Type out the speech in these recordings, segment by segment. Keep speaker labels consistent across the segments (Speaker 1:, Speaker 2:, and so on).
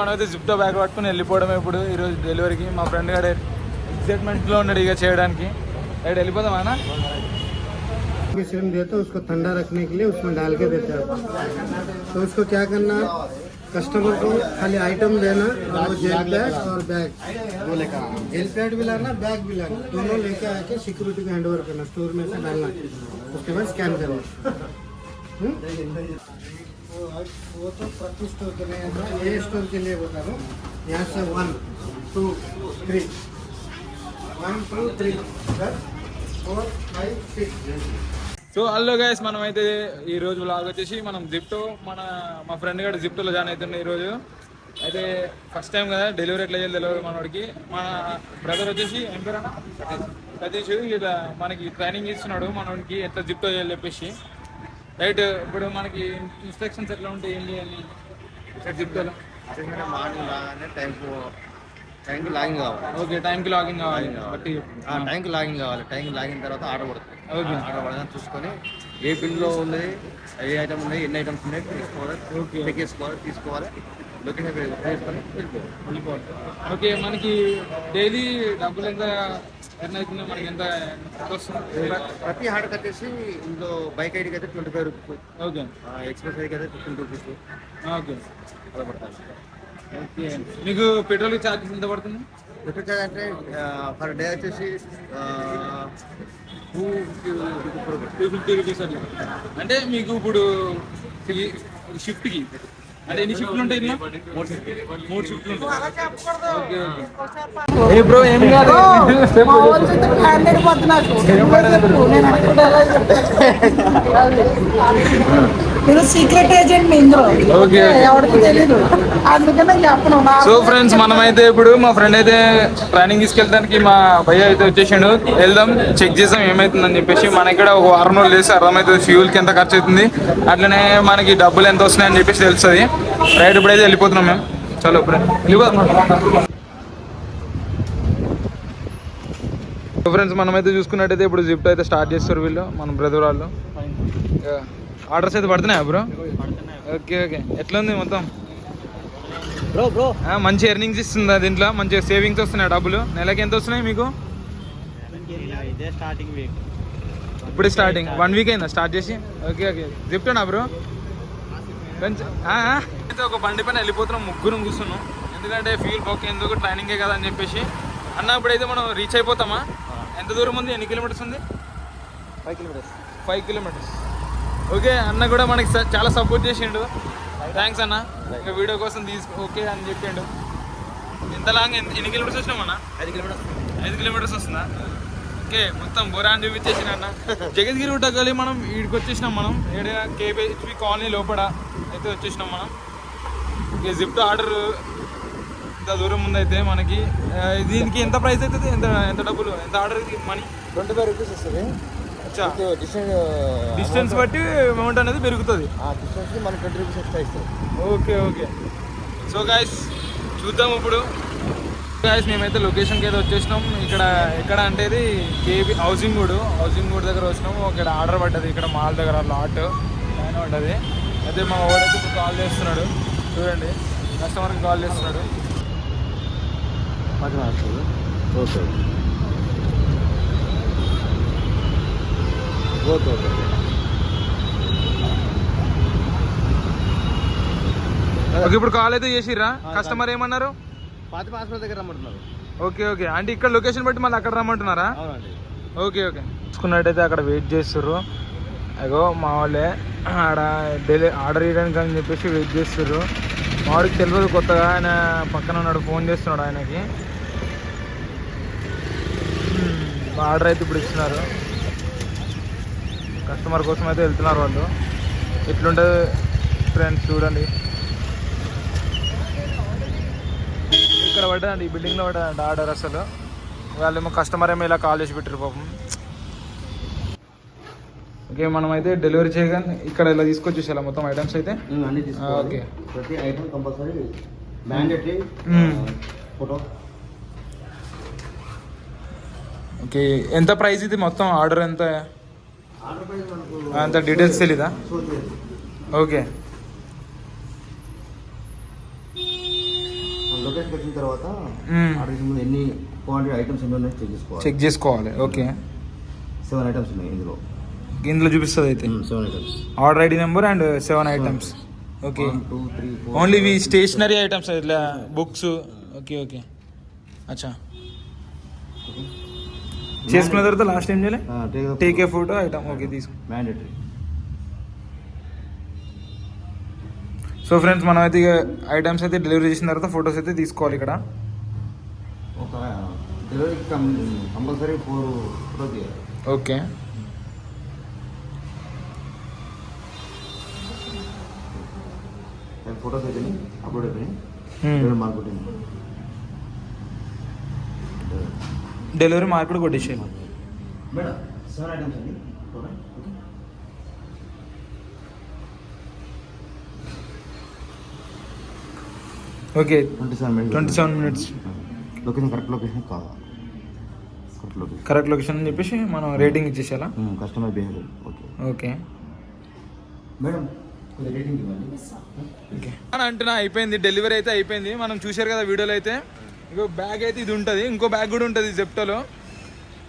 Speaker 1: మనమైతే Zepto bag పట్టుకుని వెళ్ళిపోవడం ఇప్పుడు ఈరోజు డెలివరీకి. మా ఫ్రెండ్ గారు ఎక్సైట్మెంట్లో ఉన్నాడు ఇక చేయడానికి. రైట్ వెళ్ళిపోదాం అన్న.
Speaker 2: सिरम देते उसको ठंडा रखने के लिए उसमें डाल के देते हैं। तो उसको क्या करना, कस्टमर को खाली आइटम देना और वो जेल पैड और बैग वो लेकर आना। जेल पैड भी लाना, बैग भी लाना, दोनों लेके आके सिक्योरिटी को हैंड ओवर करना, स्टोर में से डालना, उसके बाद स्कैन करना। वो तो प्रति स्टोर के लिए, ये स्टोर के लिए बता रहा हूँ। यहाँ से 1 2 3 1 2 3 4 5 6।
Speaker 1: సో హలో గైస్, మనం అయితే ఈరోజు వ్లాగ్ వచ్చేసి మనం జిప్టో మా ఫ్రెండ్ గారు జిప్టోలో జాయిన్ అవుతుండే ఈరోజు. అయితే ఫస్ట్ టైం కదా డెలివరీ ఎట్లా చేయాలి తెలియదు మనోడికి. మన బ్రదర్ వచ్చేసి ఏం పేరు అన్న సతీష్, ఇట్లా మనకి ట్రైనింగ్ ఇస్తున్నాడు మనోడికి ఎట్లా జిప్టో చేయాలి చెప్పేసి. రైట్, ఇప్పుడు మనకి ఇన్స్ట్రక్షన్స్ ఎట్లా ఉంటాయి ఏంటి అని జిప్టోలో.
Speaker 3: మార్నింగ్ రాగానే టైంకి లాగిన్ కావాలి.
Speaker 1: ఓకే, టైంకి లాగిన్ కావాలి. బట్టి
Speaker 3: టైంకి లాగిన్ కావాలి. టైంకి లాగిన్ తర్వాత ఆర్డర్ పడుతుంది.
Speaker 1: ఓకే,
Speaker 3: ఆర్డర్ పడగానే చూసుకొని ఏ బిల్లో ఉన్నది, ఏ ఐటమ్ ఉన్నాయి, ఎన్ని ఐటమ్స్ ఉన్నాయి తీసుకోవాలి.
Speaker 1: ఓకే,
Speaker 3: తీసుకోవాలి లొకేషన్ వేసుకొని వెళ్ళిపోవాలి.
Speaker 1: ఓకే, మనకి డైలీ డబ్బులు ఎంత ఎర్న్ అవుతుంది, మనకి ఎంత వస్తుంది?
Speaker 3: ప్రతి ఆర్డర్కి వచ్చేసి ఇందులో బైక్ ఐడికి అయితే 25 రూపీస్.
Speaker 1: ఓకే,
Speaker 3: ఎక్స్ప్రెస్ ఐడికి అయితే 15 రూపీస్
Speaker 1: ఓకే
Speaker 3: అలా పడుతుంది.
Speaker 1: ఓకే, మీకు పెట్రోల్ ఛార్జెస్ ఎంత పడుతుంది?
Speaker 3: పెట్రోల్ ఛార్జ్ అంటే పర్ డే వచ్చేసి
Speaker 1: 250 రూపీస్ అట్లా. అంటే మీకు ఇప్పుడు షిఫ్ట్కి అంటే ఎన్ని షిఫ్ట్లు ఉంటాయి? 3 షిఫ్ట్లు ఉంటాయి. Okay okay. బ్రో ఏం కాదు,
Speaker 4: మీరు సీక్రెట్ ఏజెంట్ మీ ఇందులో ఎవరికి తెలీదు, అందుకనే చెప్పను.
Speaker 1: సో ఫ్రెండ్స్, మనమైతే ఇప్పుడు మా ఫ్రెండ్ అయితే ట్రైనింగ్ తీసుకెళ్ళడానికి మా భయ్య అయితే వచ్చేసిండు. వెళ్దాం, చెక్ చేసాం ఏమైతుందని చెప్పేసి. మన ఇక్కడ ఒక వారం రోజులు చేస్తే అర్థమవుతుంది ఫ్యూల్కి ఎంత ఖర్చు అవుతుంది, అట్లనే మనకి డబ్బులు ఎంత వస్తున్నాయని చెప్పేసి తెలుస్తుంది. రైట్, ఇప్పుడైతే వెళ్ళిపోతున్నాం మేము. చలో వెళ్ళిపోతున్నాం. ఫ్రెండ్స్, మనమైతే చూసుకున్నట్టయితే ఇప్పుడు జిప్టో అయితే స్టార్ట్ చేస్తారు వీళ్ళు, మన బ్రదర్ వాళ్ళు. ఆర్డర్స్ అయితే పడుతున్నాయా బ్రో? Okay okay. ఎట్లా ఉంది మొత్తం
Speaker 3: బ్రో?
Speaker 1: మంచి ఎర్నింగ్స్ ఇస్తుందా దీంట్లో? మంచి సేవింగ్స్ వస్తున్నాయి డబ్బులు? నెలకి ఎంత వస్తున్నాయి మీకు? ఇప్పుడు స్టార్టింగ్ 1 వీక్ అయిందా స్టార్ట్ చేసి? Okay okay. జిప్టోనా బ్రో? అయితే ఒక బండి పైన వెళ్ళిపోతున్నాం, ముగ్గురం కూర్చున్నాం. ఎందుకంటే ఫ్యూల్ బొక్క ఎందుకు, ట్రైనింగే కదా అని చెప్పేసి. అన్న ఇప్పుడైతే మనం రీచ్ అయిపోతామా? ఎంత దూరం ఉంది, ఎన్ని కిలోమీటర్స్ ఉంది? 5 కిలోమీటర్స్. ఓకే, అన్న కూడా మనకి చాలా సపోర్ట్ చేసిండు. థ్యాంక్స్ అన్న. ఇంకా వీడియో కోసం ఓకే అని చెప్పిండు. ఎంత లాంగ్, ఎన్ని కిలోమీటర్స్ వచ్చినాం అన్న? 5 కిలోమీటర్స్ వస్తుందా? ఓకే, మొత్తం బొరాన్ చూపించేసిన అన్న. జగద్గిరి గుట్టకెళ్ళి మనం వీడికి వచ్చేసినాం. మనం ఏడైనా KBHP కాలనీ లోపల అయితే వచ్చేసినాం మనం. ఓకే, జిప్టో ఆర్డర్ ఇంత దూరం ముందైతే మనకి దీనికి ఎంత ప్రైస్ అవుతుంది, ఎంత డబ్బులు, ఎంత ఆర్డర్ మనీ?
Speaker 3: 25 రూపీస్ వస్తుంది.
Speaker 1: డిస్టెన్స్ బట్టి అమౌంట్ అనేది పెరుగుతుంది.
Speaker 3: డిస్టెన్స్ మనకి 20 రూపీస్ ఎక్స్ట్రా ఇస్తారు.
Speaker 1: Okay okay. సో గైస్ చూద్దాం ఇప్పుడు. గైస్ మేమైతే లొకేషన్కి అయితే వచ్చేసినాం. ఎక్కడ అంటే ఇది హౌసింగ్ గూడ్ దగ్గర వచ్చినాము. ఇక్కడ ఆర్డర్ పడ్డది, ఇక్కడ మాల్ దగ్గర లాట్ పైన పడ్డది. అయితే మా వాడైతే ఇప్పుడు కాల్ చేస్తున్నాడు, చూడండి, కస్టమర్కి కాల్ చేస్తున్నాడు.
Speaker 3: Okay okay okay.
Speaker 1: ఓకే, ఇప్పుడు కాల్ అయితే చేసిర్రా? కస్టమర్ ఏమన్నారు?
Speaker 3: పాత హాస్పిటల్ దగ్గర రమ్మంటున్నారు.
Speaker 1: Okay okay. అంటే ఇక్కడ లొకేషన్ బట్టి మళ్ళీ అక్కడ రమ్మంటున్నారా?
Speaker 3: అవునండి.
Speaker 1: Okay okay. చూసుకున్నట్టయితే అక్కడ వెయిట్ చేస్తుర్రు. అగో మా వాళ్ళే ఆడ డైలీ ఆర్డర్ ఇవ్వడానికి అని చెప్పేసి వెయిట్ చేస్తుర్రు. మా వాడికి తెలియదు, కొత్తగా ఆయన పక్కన ఉన్నాడు, ఫోన్ చేస్తున్నాడు ఆయనకి. ఆర్డర్ అయితే ఇప్పుడు ఇస్తున్నారు. కస్టమర్ కోసం అయితే వెళ్తున్నారు వాళ్ళు. ఎట్లుంటుంది ఫ్రెండ్స్ చూడండి. ఇక్కడ పడ్డదండి, ఈ బిల్డింగ్లో పడ్డదండి ఆర్డర్. అసలు వాళ్ళేమో కస్టమర్ ఏమో ఇలా కాల్ చేసి పెట్టారు పాపం. ఓకే, మనం అయితే డెలివరీ చేయగానే ఇక్కడ ఇలా తీసుకొచ్చేసేలా మొత్తం ఐటమ్స్ అయితే. ఓకే,
Speaker 3: ప్రతి item compulsory mandatory photo.
Speaker 1: Okay, ఎంత ప్రైస్ ఇది మొత్తం ఆర్డర్ ఎంత? అంత డీటెయిల్స్ తెలీదా? ఓకే,
Speaker 3: లొకేషన్కి వచ్చిన తర్వాత
Speaker 1: మ్మ్.
Speaker 3: ఆర్డర్ చేసిన ముందు ఎన్ని క్వాంటిటీ ఐటమ్స్ ఎన్ని ఉన్నాయి చెక్ చేసుకోవాలి.
Speaker 1: చెక్ చేసుకోవాలి. ఓకే,
Speaker 3: 7 ఐటమ్స్ ఉన్నాయి ఇందులో.
Speaker 1: ఇందులో చూపిస్తుంది అయితే
Speaker 3: 7 items.
Speaker 1: Order ID number and 7 items. Okay,
Speaker 3: 1 2 3 4
Speaker 1: only we stationery items ఇట్లా బుక్స్. ఓకే ఓకే, అచ్చా. చేసుకున్న తర్వాత లాస్ట్ ఏం చేయాలి? Take a photo item. Okay, తీసుకో.
Speaker 3: మ్యాండేటరీ.
Speaker 1: సో ఫ్రెండ్స్, మనం అయితే ఐటమ్స్ అయితే డెలివరీ చేసిన తర్వాత ఫొటోస్ అయితే తీసుకోవాలి ఇక్కడ.
Speaker 3: ఒక డెలివరీకి కంపల్సరీ 4 ఫోటో తీయాలి.
Speaker 1: ఓకే,
Speaker 3: ఫోటోస్ అయితే అప్లోడ్ అయిపోయినాయి. మార్కెటింగ్
Speaker 1: డెలివరీ మార్కెట్ కొట్టేసాయి.
Speaker 3: మేడం 7 ఐటమ్స్ అండి.
Speaker 1: Okay,
Speaker 3: 27
Speaker 1: minutes.
Speaker 3: Location correct location కాదా? Correct location.
Speaker 1: కరెక్ట్ లొకేషన్ అని చెప్పేసి మనం రేటింగ్ ఇచ్చేసేలా.
Speaker 3: Customer behaviour. Okay
Speaker 1: okay
Speaker 3: madam, కొద్దిగా రేటింగ్ ఇవ్వండి.
Speaker 1: ఓకే అని అంటున్నా. అయిపోయింది, డెలివరీ అయితే అయిపోయింది. మనం చూశారు కదా వీడియోలో అయితే. ఇంకో బ్యాగ్ అయితే ఇది ఉంటుంది, ఇంకో బ్యాగ్ కూడా ఉంటుంది జెప్టోలో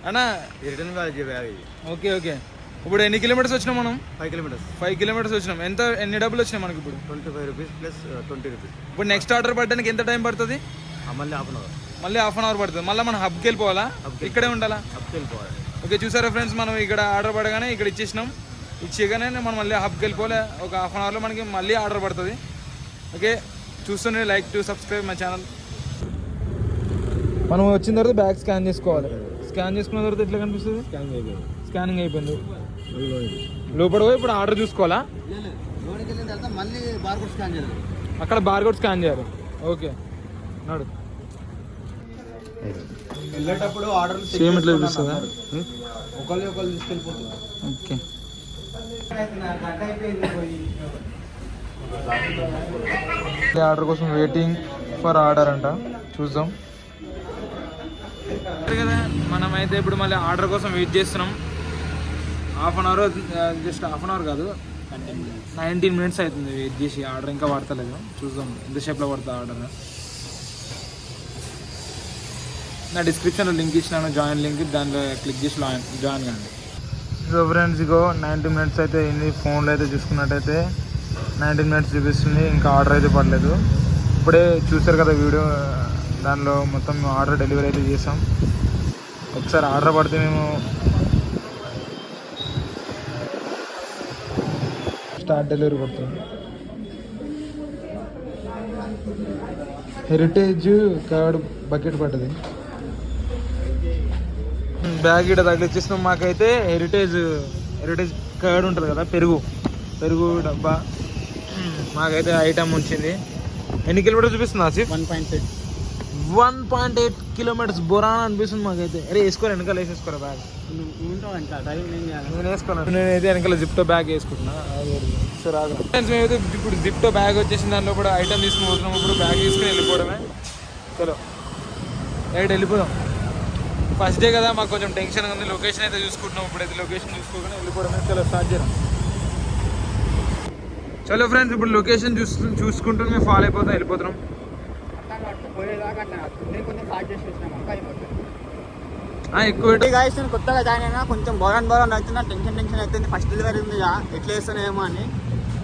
Speaker 1: అన్నా.
Speaker 3: రిటర్న్ కాదు బ్యాగ్.
Speaker 1: ఓకే ఓకే, ఇప్పుడు ఎన్ని కిలోమీటర్స్ వచ్చినాం మనం?
Speaker 3: 5 కిలోమీటర్స్.
Speaker 1: 5 కిలోమీటర్స్ వచ్చినాం. ఎన్ని డబ్బులు వచ్చినాయి మనకి ఇప్పుడు?
Speaker 3: 25 రూపీస్ ప్లస్ 20 రూపీస్.
Speaker 1: ఇప్పుడు నెక్స్ట్ ఆర్డర్ పడడానికి ఎంత టైం పడుతుంది?
Speaker 3: మళ్ళీ హాఫ్ అన్ అవర్.
Speaker 1: మళ్ళీ హాఫ్ అన్ అవర్ పడుతుంది. మళ్ళీ మనం హబ్కి వెళ్ళిపోవాలా? ఇక్కడే ఉండాలా?
Speaker 3: హబ్కి వెళ్ళిపోవాలి.
Speaker 1: ఓకే, చూసారా ఫ్రెండ్స్, మనం ఇక్కడ ఆర్డర్ పడగానే ఇక్కడ ఇచ్చేసినాం. ఇచ్చేగానే మనం మళ్ళీ హబ్కి వెళ్ళిపోలే. ఒక హాఫ్ అన్ అవర్లో మనకి మళ్ళీ ఆర్డర్ పడుతుంది. ఓకే, చూస్తూనే like to subscribe my channel. మనం వచ్చిన తర్వాత బ్యాగ్ స్కాన్ చేసుకోవాలి. స్కాన్ చేసుకున్న తర్వాత ఎట్లా కనిపిస్తుంది? స్కానింగ్ అయిపోయింది. లోపల పోయి ఇప్పుడు ఆర్డర్ చూసుకోవాలా?
Speaker 3: మళ్ళీ బార్కోడ్ స్కాన్ చేయాలి.
Speaker 1: అక్కడ బార్కోడ్ స్కాన్ చేయాలి. ఓకే, నాడు
Speaker 3: వెళ్ళేటప్పుడు ఆర్డర్
Speaker 1: సేమ్ ఇట్లా చూపిస్తుందా?
Speaker 3: ఒకళ్ళు తీసుకెళ్ళిపోతుంది.
Speaker 1: ఓకే, ఆర్డర్ కోసం వెయిటింగ్ ఫర్ ఆర్డర్ అంట. చూద్దాం కదా. మనమైతే ఇప్పుడు మళ్ళీ ఆర్డర్ కోసం వెయిట్ చేస్తున్నాం. Half an hour, just half an hour కాదు, 19 మినిట్స్ అవుతుంది వెయిట్ చేసి. ఆర్డర్ ఇంకా పడతలేదు. చూద్దాం ఎంతసేపులో పడుతుంది ఆర్డర్. నా డిస్క్రిప్షన్లో లింక్ ఇచ్చినాను, జాయిన్ లింక్. దాంట్లో క్లిక్ చేసి జాయిన్ కాండి. సో ఫ్రెండ్స్, ఇగో 19 మినిట్స్ అయితే అయింది. ఫోన్లో అయితే చూసుకున్నట్టయితే 19 మినిట్స్ చూపిస్తుంది. ఇంకా ఆర్డర్ అయితే పడలేదు. ఇప్పుడే చూసారు కదా వీడియో, దానిలో మొత్తం మేము ఆర్డర్ డెలివరీ అయితే చేసాం. ఒకసారి ఆర్డర్ పడితే మేము స్టార్ట్ డెలివరీ కొడుతున్నాం. హెరిటేజ్ కర్డ్ బకెట్ పడ్డది. బ్యాగ్ ఇక్కడ తగిలిచ్చేసినాం. మాకైతే హెరిటేజ్ కర్డ్ ఉంటుంది కదా, పెరుగు డబ్బా. మాకైతే ఐటమ్ వచ్చింది. ఎన్ని కిలోమీటర్స్ చూపిస్తుంది ఆసిఫ్? 1.8 కిలోమీటర్స్ బొరాన్ అనిపిస్తుంది మాకైతే. అరే వేసుకోరా, వెనకాల వేసేసుకోరా బ్యాగ్. నేను వేసుకోను. నేనైతే వెనకాల జిప్టో బ్యాగ్ వేసుకుంటున్నా. సరే ఫ్రెండ్స్, మేమైతే ఇప్పుడు జిప్టో బ్యాగ్ వచ్చేసిన దాంట్లో కూడా ఐటమ్ తీసుకుని పోతున్నాం. ఇప్పుడు బ్యాగ్ తీసుకుని వెళ్ళిపోవడమే. చలో రైట్ వెళ్ళిపోదాం. ఫస్ట్ డే కదా, మాకు కొంచెం టెన్షన్ ఉంది. లొకేషన్ అయితే చూసుకుంటున్నాం. ఇప్పుడైతే లొకేషన్ చూసుకోగానే వెళ్ళిపోవడమే. చలో స్టార్ట్ చేద్దాం. చలో ఫ్రెండ్స్, ఇప్పుడు లొకేషన్ చూసుకుంటూ మేము ఫాలో అయిపోతాం, వెళ్ళిపోతున్నాం. ఎక్కువ
Speaker 5: నేను కొత్తగా జాయిన్ అయినా, కొంచెం బోరాన్ అవుతున్నా. టెన్షన్ అవుతుంది. ఫస్ట్ డెలివరీ ఉంది, ఎట్లా వేస్తానేమో అని.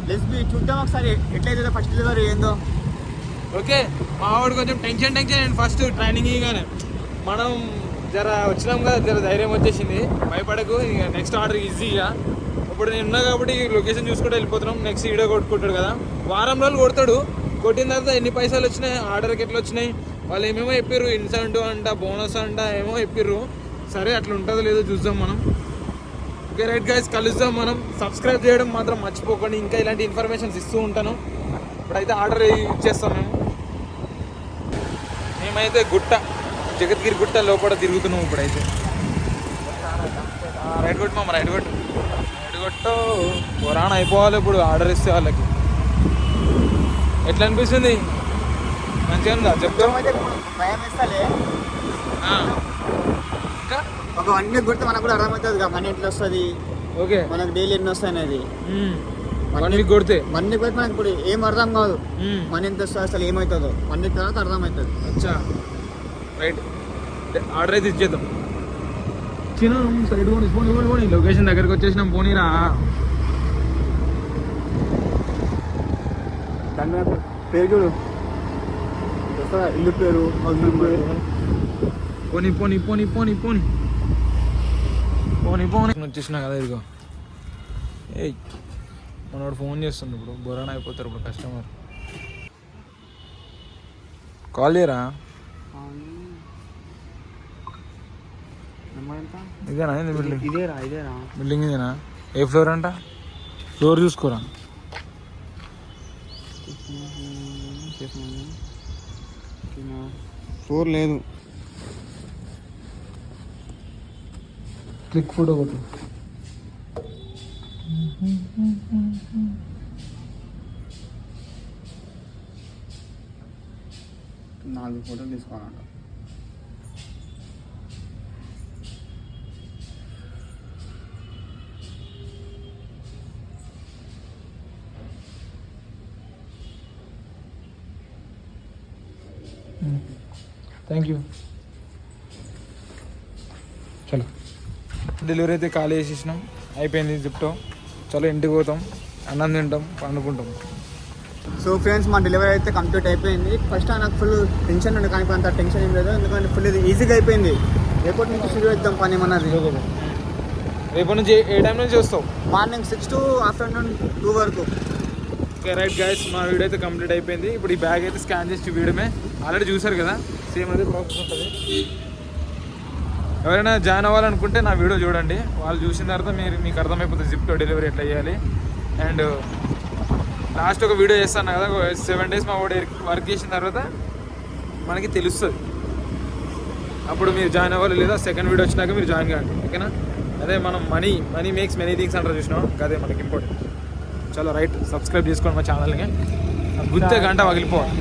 Speaker 5: లెట్స్ బి చూద్దాం ఒకసారి ఎట్లయితే ఫస్ట్ డెలివరీ ఏందో.
Speaker 1: ఓకే, మా వాడు కొంచెం టెన్షన్ నేను ఫస్ట్ ట్రైనింగ్ ఇవ్వగానే మనం జర వచ్చినాం కదా, జర ధైర్యం వచ్చేసింది. భయపడకు, ఇక నెక్స్ట్ ఆర్డర్ ఈజీగా. ఇప్పుడు నేను ఉన్నా కాబట్టి లొకేషన్ చూసుకుంటూ వెళ్ళిపోతున్నాం. నెక్స్ట్ వీడియో కొట్టుకుంటాడు కదా, వారం రోజులు కొడతాడు. కొట్టిన తర్వాత ఎన్ని పైసలు వచ్చినాయి, ఆర్డర్కి ఎట్లా వచ్చినాయి, వాళ్ళు ఏమేమో చెప్పారు. ఇన్సెంటివ్ అంట, బోనస్ అంట ఏమో చెప్పారు. సరే అట్లా ఉంటుందో లేదో చూద్దాం మనం. ఓకే రైట్ గైస్, కలుద్దాం మనం. సబ్స్క్రైబ్ చేయడం మాత్రం మర్చిపోకండి. ఇంకా ఇలాంటి ఇన్ఫర్మేషన్స్ ఇస్తూ ఉంటాను. ఇప్పుడైతే ఆర్డర్ ఇచ్చేస్తాం మేమైతే జగద్గిరి గుట్ట లోపల తిరుగుతున్నాం ఇప్పుడైతే. రైట్ కొట్టు మామ, రైట్ కొట్టు పురాణ అయిపోవాలి. ఇప్పుడు ఆర్డర్ ఇస్తే వాళ్ళకి ఎట్లా అనిపిస్తుంది? మంచిగా ఉందా? చెప్తాం.
Speaker 5: భయం వేస్తాలే.
Speaker 1: ఇంకా
Speaker 5: ఒక 1 వీక్ కొడితే మనకు కూడా అర్థమవుతుంది కదా, మనీ ఎట్లా వస్తుంది,
Speaker 1: ఓకే
Speaker 5: మనకు డైలీ ఎన్ని వస్తాయి అనేది.
Speaker 1: 1 వీక్ కొడితే
Speaker 5: 1 వీక్ అయితే మనకి ఇప్పుడు ఏం అర్థం కాదు
Speaker 1: మ్మ్.
Speaker 5: మనీ ఎంత వస్తుంది అసలు ఏమవుతుందో 1 వీక్ తర్వాత అర్థమవుతుంది.
Speaker 1: అచ్చా రైట్ ఆర్డర్ అయితే ఇచ్చేద్దాం. సైడ్ పోనీ లొకేషన్ దగ్గరికి వచ్చేసినాం పోనీరా.
Speaker 5: పేరు చూడు ఇల్లు పేరు
Speaker 1: పోనీ పోనీ పోనీ పోనీ పోనీ పోనీ పోనీ వచ్చేసినా కదా ఇదిగో. ఏయ్ మనోడు ఫోన్ చేస్తుండు ఇప్పుడు బొరాన్ అయిపోతారు ఇప్పుడు కస్టమర్. కాల్ చేయరా. ఇదేనా ఇది బిల్డింగ్?
Speaker 5: ఇదేరా
Speaker 1: బిల్డింగ్ ఇదేనా? ఏ ఫ్లోర్ అంట? ఫ్లోర్ చూసుకోరా.
Speaker 5: ఫ్లోర్ లేదు.
Speaker 1: క్లిక్ ఫోటో కొట్టు.
Speaker 5: నాలుగు ఫోటోలు తీసుకోవాలంట.
Speaker 1: Thank you. చలో డెలివరీ అయితే ఖాళీ చేసేసినాం, అయిపోయింది జిప్టో. చలో ఇంటికి పోతాం, అన్నం తింటాం, పండుకుంటాం.
Speaker 5: సో ఫ్రెండ్స్ మా డెలివరీ అయితే కంప్లీట్ అయిపోయింది. ఫస్ట్ నాకు ఫుల్ టెన్షన్ ఉండే కానీ అంత టెన్షన్ ఏం లేదు, ఎందుకంటే ఫుల్ ఇది ఈజీగా అయిపోయింది. రేపటి నుంచి షురూ చేద్దాం పని ఏమన్నది.
Speaker 1: రేపటి నుంచి ఏ టైం నుంచి వస్తావు?
Speaker 5: మార్నింగ్ 6 to ఆఫ్టర్నూన్ 2 వరకు.
Speaker 1: ఓకే రైట్ గైస్, మా వీడియో అయితే కంప్లీట్ అయిపోయింది. ఇప్పుడు ఈ బ్యాగ్ అయితే స్కాన్ చేసి చూపించడమే. ఆల్రెడీ చూసారు కదా, సేమ్ అదే ప్రాసెస్ ఉంటుంది. ఎవరైనా జాయిన్ అవ్వాలనుకుంటే నా వీడియో చూడండి, వాళ్ళు చూసిన తర్వాత మీకు అర్థమైపోతుంది జిప్టో డెలివరీ ఎట్లా చేయాలి. అండ్ లాస్ట్ ఒక వీడియో చేస్తాను కదా, 7 days మా వాడు వర్క్ చేసిన తర్వాత మనకి తెలుస్తుంది. అప్పుడు మీరు జాయిన్ అవ్వాలి, లేదా సెకండ్ వీడియో వచ్చినాక మీరు జాయిన్ కాండి. ఓకేనా? అదే మనం మనీ మేక్స్ మెనీ థింగ్స్ అంటారు చూసినాం, అదే మనకి ఇంపార్టెంట్. చాలా రైట్, సబ్స్క్రైబ్ చేసుకోండి మా ఛానల్ని. గుర్తే గంట పగిలిపోవాలి.